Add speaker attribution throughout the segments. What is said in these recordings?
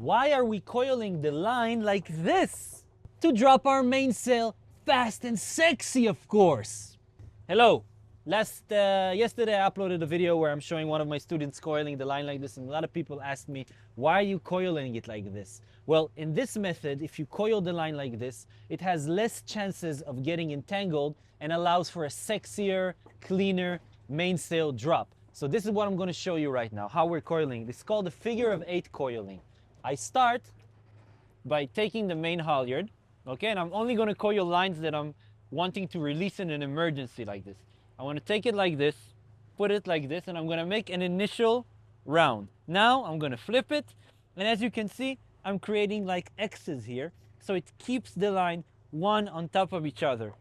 Speaker 1: Why are we coiling the line like this? To drop our mainsail fast and sexy, of course. Hello. Yesterday I uploaded a video where I'm showing one of my students coiling the line like this, and a lot of people asked me, why are you coiling it like this? Well, in this method, if you coil the line like this, it has less chances of getting entangled and allows for a sexier, cleaner mainsail drop. So this is what I'm going to show you right now, how we're coiling. This is called the figure of 8 coiling. I start by taking the main halyard, okay, and I'm only going to coil lines that I'm wanting to release in an emergency like this. I want to take it like this, put it like this, and I'm going to make an initial round. Now I'm going to flip it, and as you can see, I'm creating like X's here, so it keeps the line one on top of each other.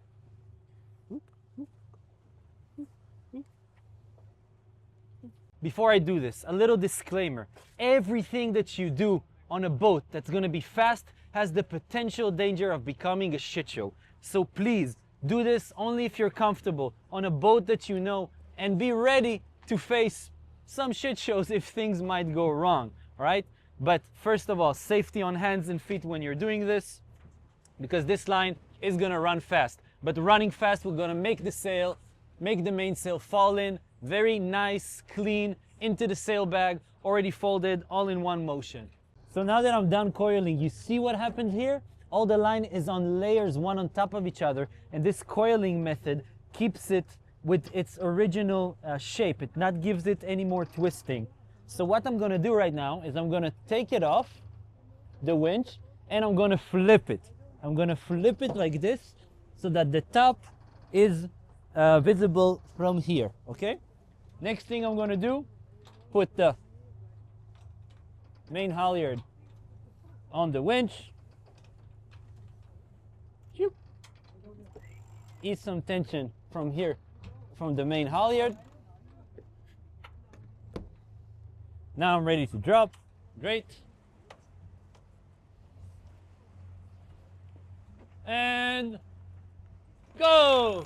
Speaker 1: Before I do this, a little disclaimer. Everything that you do on a boat that's going to be fast has the potential danger of becoming a shit show. So please do this only if you're comfortable on a boat that you know, and be ready to face some shit shows if things might go wrong, all right? But first of all, safety on hands and feet when you're doing this, because this line is going to run fast. But running fast, we're going to make the mainsail fall in, very nice, clean, into the sailbag, already folded, all in one motion. So now that I'm done coiling, you see what happened here? All the line is on layers, one on top of each other, and this coiling method keeps it with its original shape. It not gives it any more twisting. So what I'm going to do right now is I'm going to take it off the winch and I'm going to flip it. I'm going to flip it like this so that the top is visible from here, okay? Next thing I'm going to do, put the main halyard on the winch. Ease some tension from here, from the main halyard. Now I'm ready to drop. Great. And go!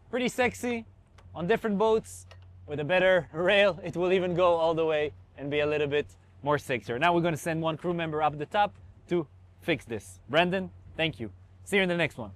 Speaker 1: Pretty sexy. On different boats with a better rail, it will even go all the way and be a little bit more sexier. Now we're going to send one crew member up the top to fix this. Brandon, thank you. See you in the next one.